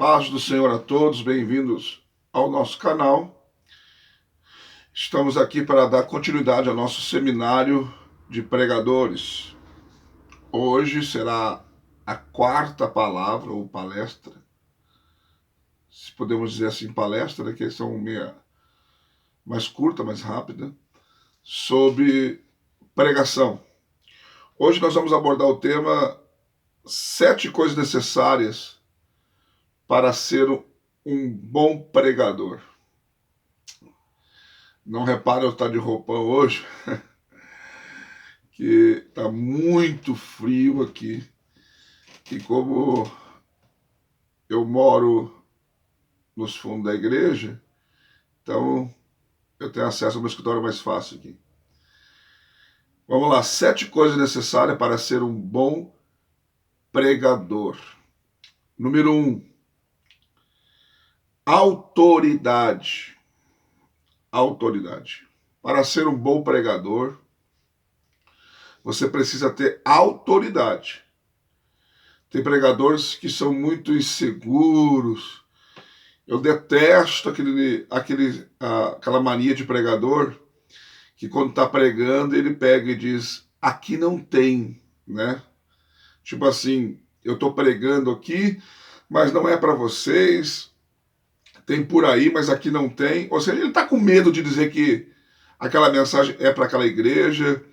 Paz do Senhor a todos, bem-vindos ao nosso canal. Estamos aqui para dar continuidade ao nosso seminário de pregadores. Hoje será a quarta palavra, ou palestra, se podemos dizer assim, palestra, que são meia mais curta, mais rápida, sobre pregação. Hoje nós vamos abordar o tema 7 coisas necessárias para ser um bom pregador. Não repare eu estar de roupão hoje, que está muito frio aqui. E como eu moro nos fundos da igreja, então eu tenho acesso ao meu escritório mais fácil aqui. Vamos lá, 7 coisas necessárias para ser um bom pregador. Número 1, autoridade. Autoridade. Para ser um bom pregador, você precisa ter autoridade. Tem pregadores que são muito inseguros. Eu detesto aquela mania de pregador que quando está pregando ele pega e diz, aqui não tem, né? Tipo assim, eu estou pregando aqui, mas não é para vocês, tem por aí, mas aqui não tem. Ou seja, ele está com medo de dizer que aquela mensagem é para aquela igreja,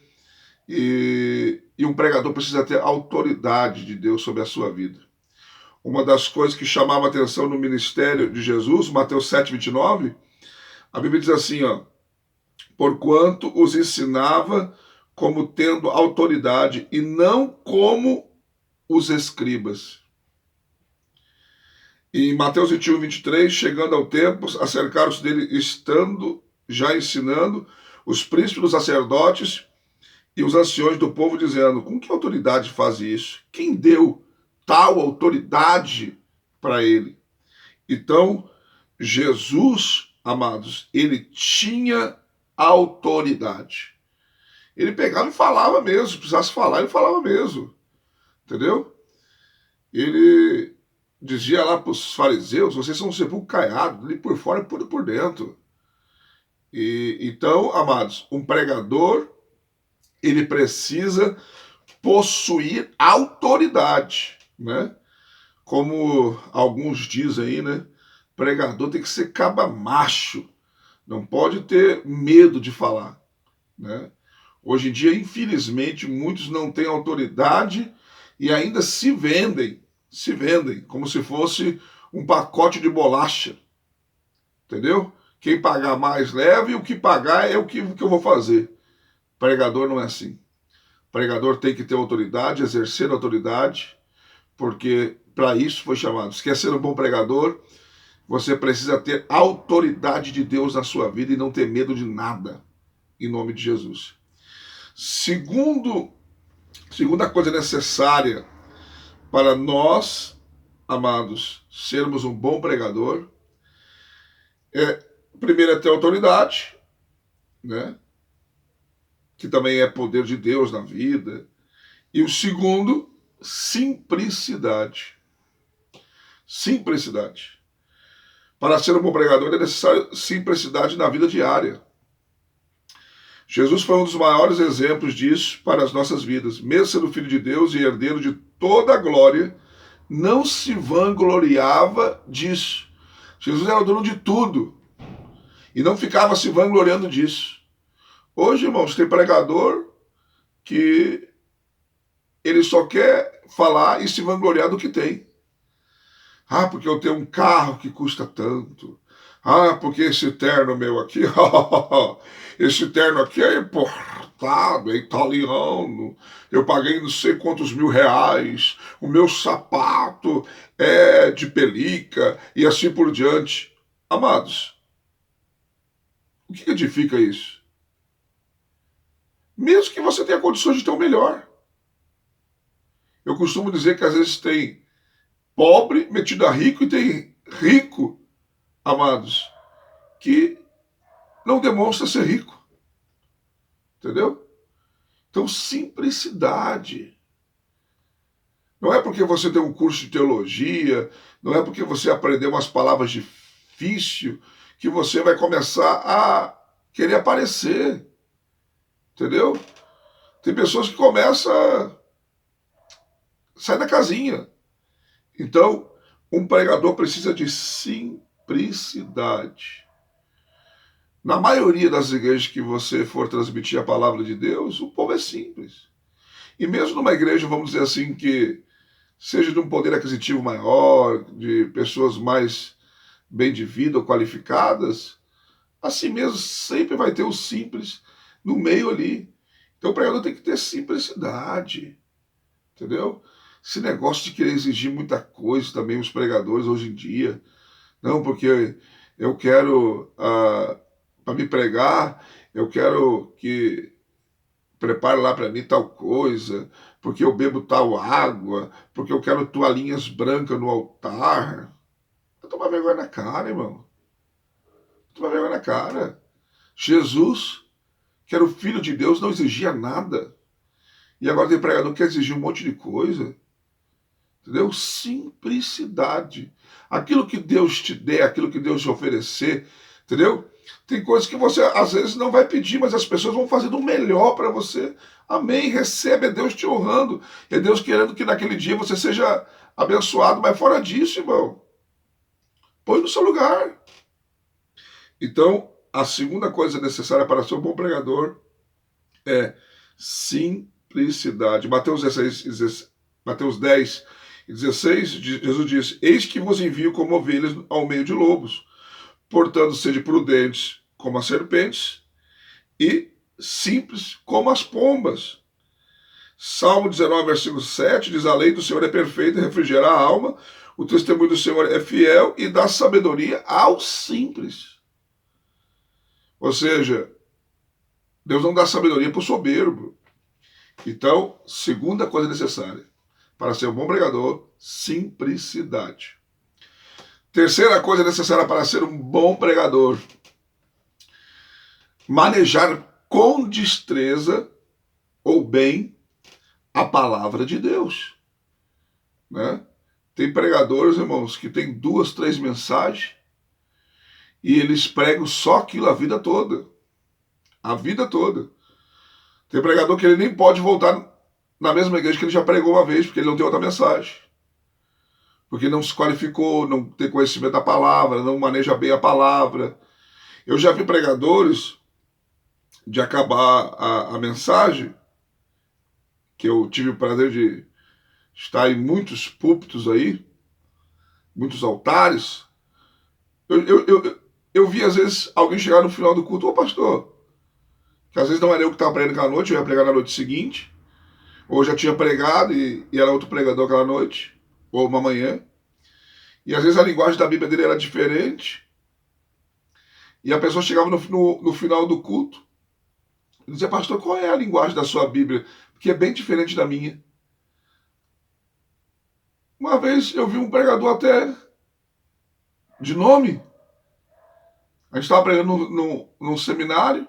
e um pregador precisa ter autoridade de Deus sobre a sua vida. Uma das coisas que chamava a atenção no ministério de Jesus, Mateus 7:29, a Bíblia diz assim, ó, porquanto os ensinava como tendo autoridade e não como os escribas. E em Mateus 21:23, chegando ao tempo, acercaram-se dele, estando já ensinando os príncipes dos sacerdotes e os anciões do povo, dizendo, com que autoridade faz isso? Quem deu tal autoridade para ele? Então, Jesus, amados, ele tinha autoridade. Ele pegava e falava mesmo, se precisasse falar, ele falava mesmo. Entendeu? Ele dizia lá para os fariseus, vocês são um sepulcro caiado, ali por fora e por dentro. Então, amados, um pregador, ele precisa possuir autoridade, né? Como alguns dizem aí, né? Pregador tem que ser caba macho, não pode ter medo de falar, né? Hoje em dia, infelizmente, muitos não têm autoridade e ainda se vendem como se fosse um pacote de bolacha, entendeu? Quem pagar mais leva e o que pagar é o que eu vou fazer. Pregador não é assim. Pregador tem que ter autoridade, exercer autoridade, porque para isso foi chamado. Se quer ser um bom pregador, você precisa ter autoridade de Deus na sua vida e não ter medo de nada, em nome de Jesus. Segunda coisa necessária para nós, amados, sermos um bom pregador, primeiro é ter autoridade, né? Que também é poder de Deus na vida. E o segundo, simplicidade. Simplicidade. Para ser um bom pregador é necessário simplicidade na vida diária. Jesus foi um dos maiores exemplos disso para as nossas vidas. Mesmo sendo filho de Deus e herdeiro de toda a glória, não se vangloriava disso. Jesus era o dono de tudo e não ficava se vangloriando disso. Hoje, irmãos, tem pregador que ele só quer falar e se vangloriar do que tem. Ah, porque eu tenho um carro que custa tanto. Ah, porque esse terno meu aqui, esse terno aqui é importado, é italiano. Eu paguei não sei quantos R$ 1.000. O meu sapato é de pelica e assim por diante. Amados, o que edifica isso? Mesmo que você tenha condições de ter o melhor. Eu costumo dizer que às vezes tem pobre metido a rico e tem rico, amados, que não demonstra ser rico. Entendeu? Então, simplicidade. Não é porque você tem um curso de teologia, não é porque você aprendeu umas palavras difíceis que você vai começar a querer aparecer. Entendeu? Tem pessoas que começam a sair da casinha. Então, um pregador precisa de simplicidade. Na maioria das igrejas que você for transmitir a palavra de Deus, o povo é simples. E mesmo numa igreja, vamos dizer assim, que seja de um poder aquisitivo maior, de pessoas mais bem de vida ou qualificadas, assim mesmo sempre vai ter o simples no meio ali. Então o pregador tem que ter simplicidade, entendeu? Esse negócio de querer exigir muita coisa também os pregadores hoje em dia. Não, porque eu quero, para me pregar, eu quero que prepare lá para mim tal coisa, porque eu bebo tal água, porque eu quero toalhinhas brancas no altar. Toma vergonha na cara, irmão. Toma vergonha na cara. Jesus, que era o Filho de Deus, não exigia nada. E agora tem pregador que quer exigir um monte de coisa. Entendeu? Simplicidade. Aquilo que Deus te der, aquilo que Deus te oferecer, entendeu? Tem coisas que você às vezes não vai pedir, mas as pessoas vão fazer do melhor para você. Amém. Recebe, é Deus te honrando. É Deus querendo que naquele dia você seja abençoado, mas fora disso, irmão, põe no seu lugar. Então, a segunda coisa necessária para ser um bom pregador é simplicidade. Mateus 10 e 16, Jesus diz: Eis que vos envio como ovelhas ao meio de lobos. Portanto, sede prudentes como as serpentes e simples como as pombas. Salmo 19, versículo 7 diz: A lei do Senhor é perfeita, refrigera a alma. O testemunho do Senhor é fiel e dá sabedoria aos simples. Ou seja, Deus não dá sabedoria para o soberbo. Então, segunda coisa necessária para ser um bom pregador: simplicidade. Terceira coisa necessária para ser um bom pregador: manejar com destreza ou bem a palavra de Deus. Né? Tem pregadores, irmãos, que tem 2, 3 mensagens e eles pregam só aquilo a vida toda. A vida toda. Tem pregador que ele nem pode voltar na mesma igreja que ele já pregou uma vez, porque ele não tem outra mensagem. Porque não se qualificou, não tem conhecimento da palavra, não maneja bem a palavra. Eu já vi pregadores de acabar a mensagem, que eu tive o prazer de estar em muitos púlpitos aí, muitos altares. Eu vi às vezes alguém chegar no final do culto: Ô pastor, que às vezes não era eu que estava pregando aquela noite, eu ia pregar na noite seguinte, ou já tinha pregado e era outro pregador aquela noite, ou uma manhã. E às vezes a linguagem da Bíblia dele era diferente. E a pessoa chegava no final do culto e dizia: pastor, qual é a linguagem da sua Bíblia? Porque é bem diferente da minha. Uma vez eu vi um pregador até de nome. A gente estava pregando num seminário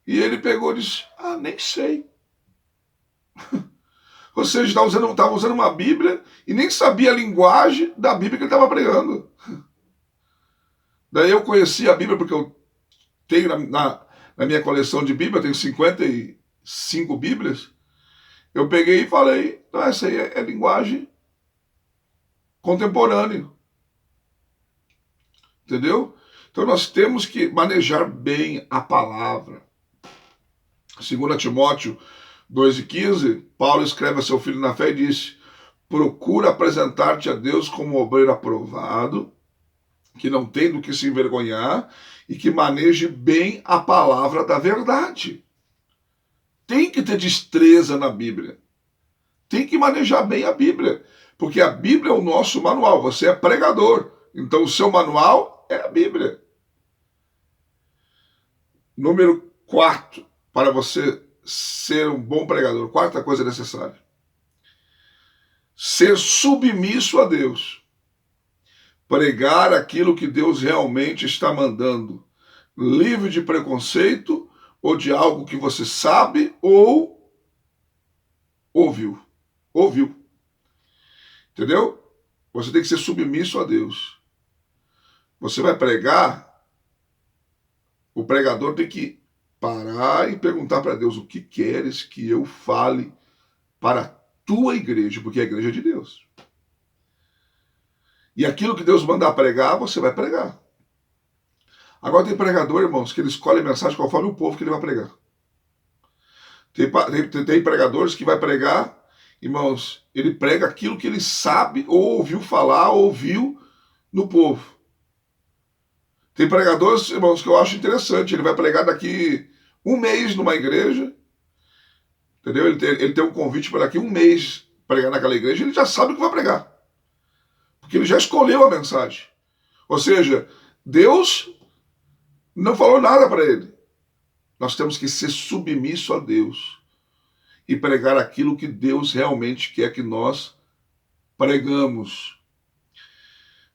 e ele pegou e disse: ah, nem sei. Ou seja, estava usando uma Bíblia e nem sabia a linguagem da Bíblia que ele estava pregando. Daí eu conheci a Bíblia porque eu tenho na minha coleção de Bíblia, eu tenho 55 Bíblias. Eu peguei e falei: não, essa aí é linguagem contemporânea. Entendeu? Então nós temos que manejar bem a palavra. 2 Timóteo 2,15, Paulo escreve a seu filho na fé e disse: procura apresentar-te a Deus como obreiro aprovado, que não tem do que se envergonhar e que maneje bem a palavra da verdade. Tem que ter destreza na Bíblia. Tem que manejar bem a Bíblia, porque a Bíblia é o nosso manual. Você é pregador, então o seu manual é a Bíblia. Número 4, para você ser um bom pregador, quarta coisa necessária: ser submisso a Deus. Pregar aquilo que Deus realmente está mandando, livre de preconceito ou de algo que você sabe ou ouviu. Entendeu? Você tem que ser submisso a Deus. Você vai pregar, o pregador tem que parar e perguntar para Deus: o que queres que eu fale para a tua igreja? Porque a igreja é de Deus. E aquilo que Deus mandar pregar, você vai pregar. Agora tem pregador, irmãos, que ele escolhe a mensagem conforme o povo que ele vai pregar. Tem pregadores que vai pregar, irmãos, ele prega aquilo que ele sabe, ou ouviu falar, ou ouviu no povo. Tem pregadores, irmãos, que eu acho interessante. Ele vai pregar daqui um mês numa igreja, entendeu? Ele tem um convite para daqui um mês pregar naquela igreja, ele já sabe o que vai pregar. Porque ele já escolheu a mensagem. Ou seja, Deus não falou nada para ele. Nós temos que ser submisso a Deus e pregar aquilo que Deus realmente quer que nós pregamos.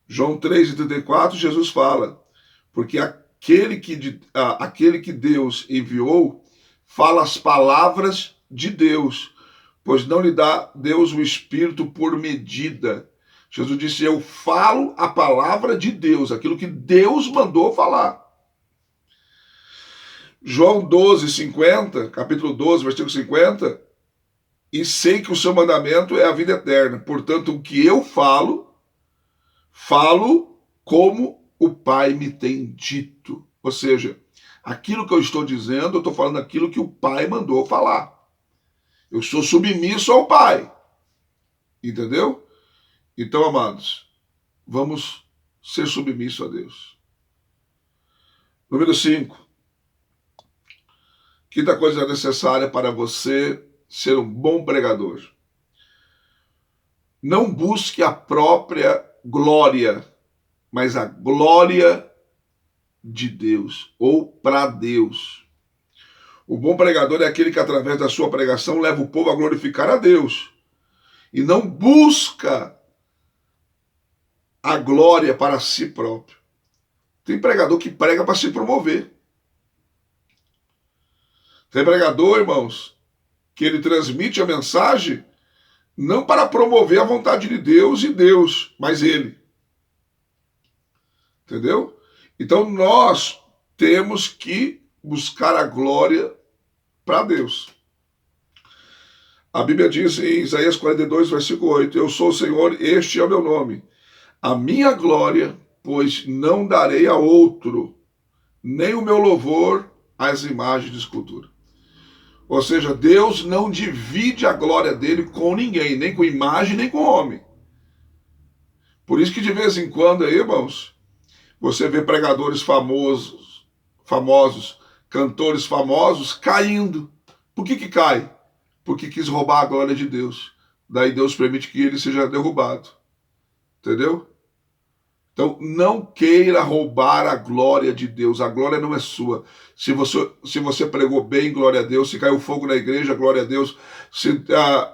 João 3,34, Jesus fala: porque aquele que Deus enviou fala as palavras de Deus, pois não lhe dá Deus o Espírito por medida. Jesus disse: eu falo a palavra de Deus, aquilo que Deus mandou falar. João 12:50, capítulo 12, versículo 50, e sei que o seu mandamento é a vida eterna. Portanto, o que eu falo como o Pai me tem dito. Ou seja, aquilo que eu estou dizendo, eu estou falando aquilo que o Pai mandou falar. Eu sou submisso ao Pai. Entendeu? Então, amados, vamos ser submissos a Deus. Número 5. Quinta coisa necessária para você ser um bom pregador: não busque a própria glória, mas a glória de Deus, ou para Deus. O bom pregador é aquele que, através da sua pregação, leva o povo a glorificar a Deus e não busca a glória para si próprio. Tem pregador que prega para se promover. Tem pregador, irmãos, que ele transmite a mensagem não para promover a vontade de Deus e Deus, mas ele. Entendeu? Então nós temos que buscar a glória para Deus. A Bíblia diz em Isaías 42, versículo 8: eu sou o Senhor, este é o meu nome. A minha glória, pois não darei a outro, nem o meu louvor às imagens de escultura. Ou seja, Deus não divide a glória dele com ninguém, nem com imagem, nem com homem. Por isso que de vez em quando aí, irmãos, você vê pregadores famosos, cantores famosos caindo. Por que cai? Porque quis roubar a glória de Deus. Daí Deus permite que ele seja derrubado. Entendeu? Então, não queira roubar a glória de Deus. A glória não é sua. Se você pregou bem, glória a Deus. Se caiu fogo na igreja, glória a Deus. Se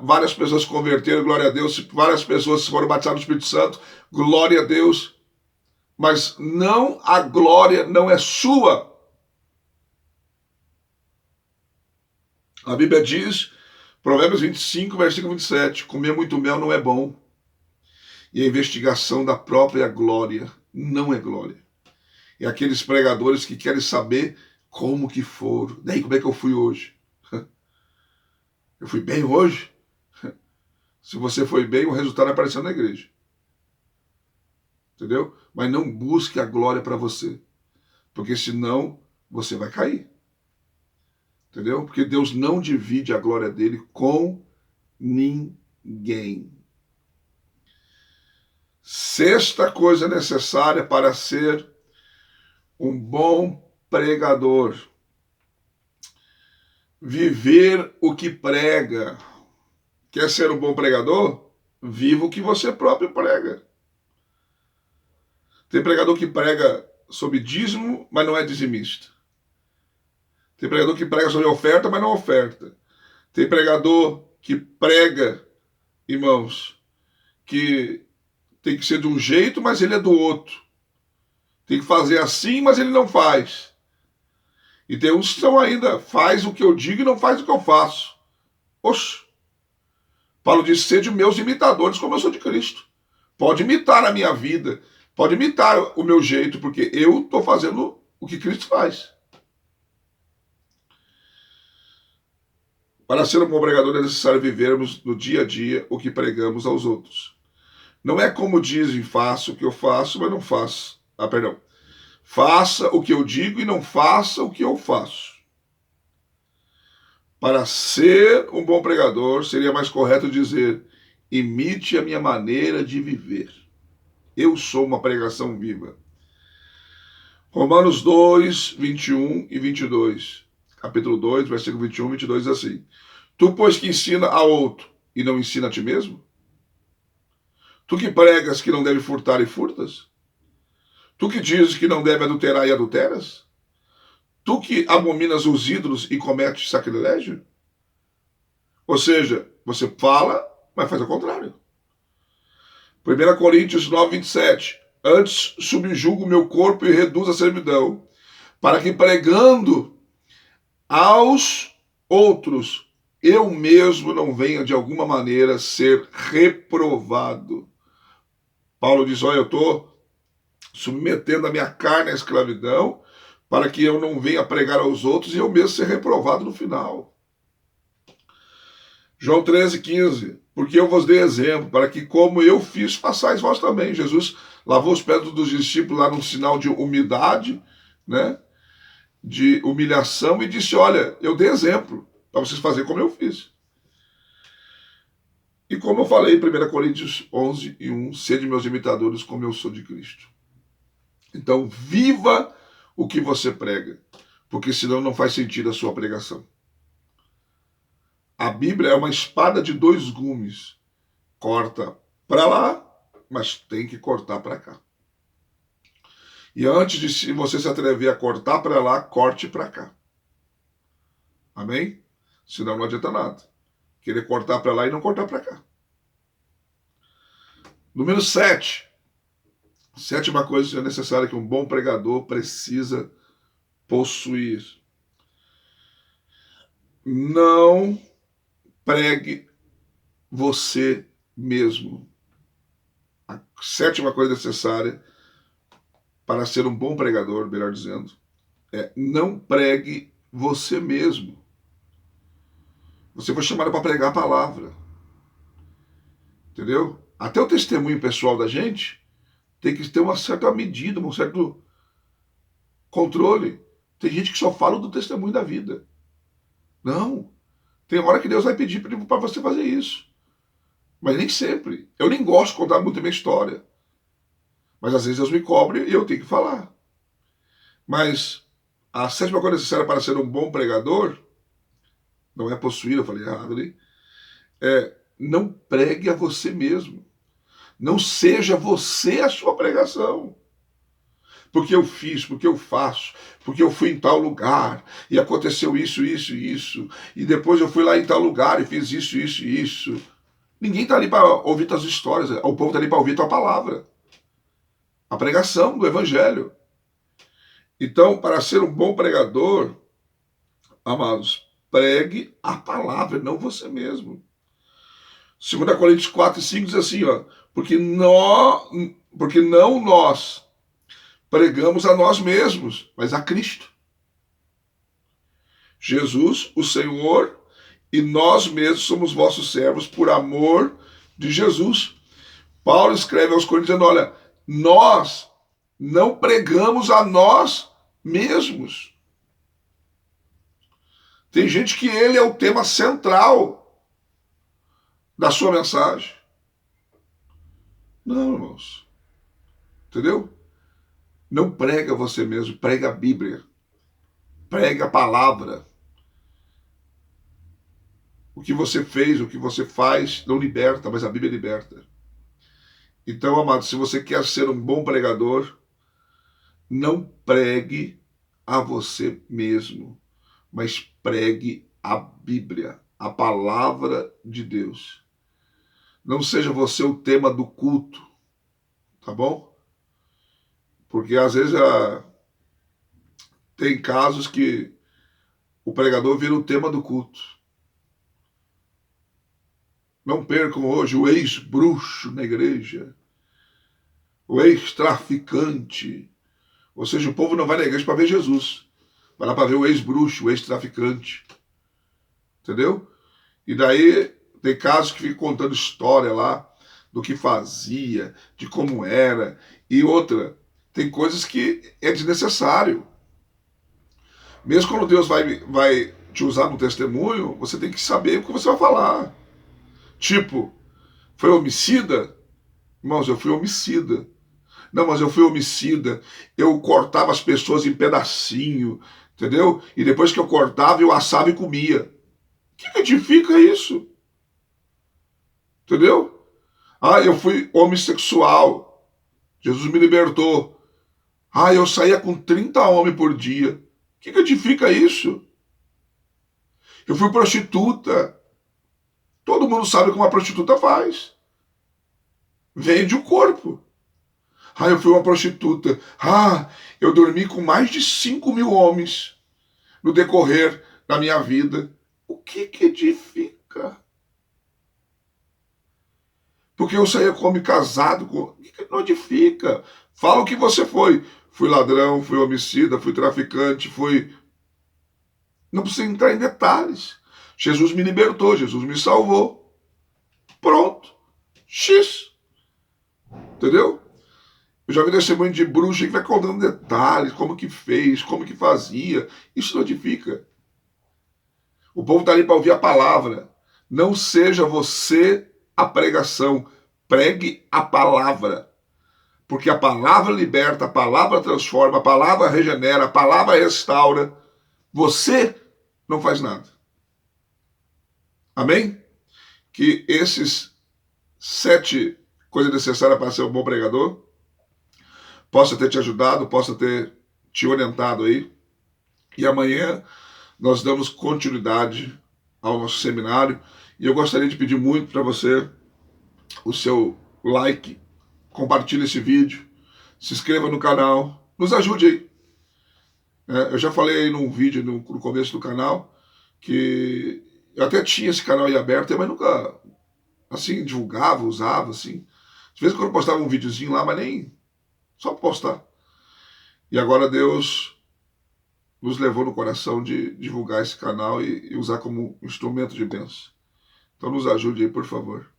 várias pessoas se converteram, glória a Deus. Se várias pessoas foram batizadas no Espírito Santo, glória a Deus. Mas não, a glória não é sua. A Bíblia diz, Provérbios 25, versículo 27, comer muito mel não é bom. E a investigação da própria glória não é glória. É aqueles pregadores que querem saber como que foram. Daí, como é que eu fui hoje? Eu fui bem hoje? Se você foi bem, o resultado apareceu na igreja. Entendeu? Mas não busque a glória para você. Porque senão você vai cair. Entendeu? Porque Deus não divide a glória dele com ninguém. Sexta coisa necessária para ser um bom pregador: viver o que prega. Quer ser um bom pregador? Viva o que você próprio prega. Tem pregador que prega sobre dízimo, mas não é dizimista. Tem pregador que prega sobre oferta, mas não oferta. Tem pregador que prega, irmãos, que tem que ser de um jeito, mas ele é do outro. Tem que fazer assim, mas ele não faz. E tem uns que são ainda, faz o que eu digo e não faz o que eu faço. Oxe! Paulo diz, sede meus imitadores como eu sou de Cristo. Pode imitar a minha vida, pode imitar o meu jeito, porque eu estou fazendo o que Cristo faz. Para ser um bom pregador é necessário vivermos no dia a dia o que pregamos aos outros. Não é como dizem, faço o que eu faço, mas não faço. Perdão. Faça o que eu digo e não faça o que eu faço. Para ser um bom pregador, seria mais correto dizer, imite a minha maneira de viver. Eu sou uma pregação viva. Romanos 2, 21 e 22. Capítulo 2, versículo 21 e 22 diz assim. Tu, pois, que ensina a outro e não ensina a ti mesmo? Tu que pregas que não deve furtar e furtas? Tu que dizes que não deve adulterar e adulteras? Tu que abominas os ídolos e cometes sacrilégio? Ou seja, você fala, mas faz o contrário. 1 Coríntios 9, 27. Antes subjugo o meu corpo e reduzo a servidão, para que pregando aos outros, eu mesmo não venha de alguma maneira ser reprovado. Paulo diz, olha, eu estou submetendo a minha carne à escravidão para que eu não venha pregar aos outros e eu mesmo ser reprovado no final. João 13, 15. Porque eu vos dei exemplo, para que como eu fiz, façais vós também. Jesus lavou os pés dos discípulos lá num sinal de humildade, né? De humilhação, e disse, olha, eu dei exemplo para vocês fazerem como eu fiz. E como eu falei em 1 Coríntios 11 e 1, sede meus imitadores como eu sou de Cristo. Então, viva o que você prega, porque senão não faz sentido a sua pregação. A Bíblia é uma espada de dois gumes. Corta para lá, mas tem que cortar para cá. E antes de você se atrever a cortar para lá, corte para cá. Amém? Senão não adianta nada. Querer cortar para lá e não cortar para cá. Número 7. Sétima coisa necessária que um bom pregador precisa possuir. Não pregue você mesmo. A sétima coisa necessária para ser um bom pregador, melhor dizendo, é não pregue você mesmo. Você foi chamado para pregar a palavra. Entendeu? Até o testemunho pessoal da gente tem que ter uma certa medida, um certo controle. Tem gente que só fala do testemunho da vida. Não. Tem hora que Deus vai pedir para você fazer isso. Mas nem sempre. Eu nem gosto de contar muito a minha história. Mas às vezes Deus me cobre e eu tenho que falar. Mas a sétima coisa necessária para ser um bom pregador, não é possuir, eu falei errado ali, é não pregue a você mesmo. Não seja você a sua pregação. Porque eu fiz, porque eu faço, porque eu fui em tal lugar, e aconteceu isso, isso e isso, e depois eu fui lá em tal lugar e fiz isso, isso e isso. Ninguém está ali para ouvir tuas histórias, o povo está ali para ouvir tua palavra. A pregação do evangelho. Então, para ser um bom pregador, amados, pregue a palavra, não você mesmo. 2 Coríntios 4 e 5 diz assim, ó, porque não nós pregamos a nós mesmos, mas a Cristo. Jesus, o Senhor, e nós mesmos somos vossos servos por amor de Jesus. Paulo escreve aos Coríntios dizendo, olha, nós não pregamos a nós mesmos. Tem gente que ele é o tema central da sua mensagem. Não, irmãos. Entendeu? Não prega você mesmo, prega a Bíblia. Prega a palavra. O que você fez, o que você faz, não liberta, mas a Bíblia liberta. Então, amado, se você quer ser um bom pregador, não pregue a você mesmo, mas pregue a Bíblia, a palavra de Deus. Não seja você o tema do culto, tá bom? Porque às vezes tem casos que o pregador vira o tema do culto. Não percam hoje o ex-bruxo na igreja, o ex-traficante. Ou seja, o povo não vai na igreja para ver Jesus. Vai lá para ver o ex-bruxo, o ex-traficante. Entendeu? E daí tem casos que ficam contando história lá do que fazia, de como era. E outra, tem coisas que é desnecessário. Mesmo quando Deus vai te usar no testemunho, você tem que saber o que você vai falar. Tipo, foi homicida? Irmãos, eu fui homicida. Não, mas eu fui homicida. Eu cortava as pessoas em pedacinho, entendeu? E depois que eu cortava, eu assava e comia. O que edifica isso? Entendeu? Ah, eu fui homossexual. Jesus me libertou. Ah, eu saía com 30 homens por dia. O que edifica isso? Eu fui prostituta. Todo mundo sabe como uma prostituta faz. Vende o corpo. Ah, eu fui uma prostituta. Ah, eu dormi com mais de 5.000 homens no decorrer da minha vida. O que edifica? Porque eu saía com homem casado. O que não edifica? Fala o que você foi. Fui ladrão, fui homicida, fui traficante, fui... Não precisa entrar em detalhes. Jesus me libertou, Jesus me salvou. Pronto. X. Entendeu? Eu já vi testemunho de bruxa que vai contando detalhes, como que fez, como que fazia. Isso não edifica. O povo está ali para ouvir a palavra. Não seja você a pregação. Pregue a palavra. Porque a palavra liberta, a palavra transforma, a palavra regenera, a palavra restaura. Você não faz nada. Amém? Que esses 7 coisas necessárias para ser um bom pregador possa ter te ajudado, possa ter te orientado aí. E amanhã nós damos continuidade ao nosso seminário. E eu gostaria de pedir muito para você o seu like, compartilhe esse vídeo, se inscreva no canal, nos ajude aí. Eu já falei aí num vídeo no começo do canal que eu até tinha esse canal aí aberto, mas nunca, assim, divulgava, usava, assim. De vez em quando eu postava um videozinho lá, mas nem só para postar. E agora Deus nos levou no coração de divulgar esse canal e usar como instrumento de bênção. Então nos ajude aí, por favor.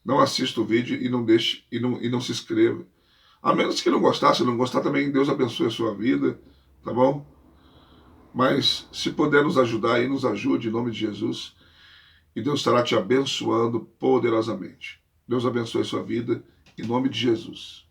Não assista o vídeo e não deixe e não se inscreva. A menos que não gostar, se não gostar também, Deus abençoe a sua vida, tá bom? Mas se puder nos ajudar aí, nos ajude em nome de Jesus. E Deus estará te abençoando poderosamente. Deus abençoe a sua vida em nome de Jesus.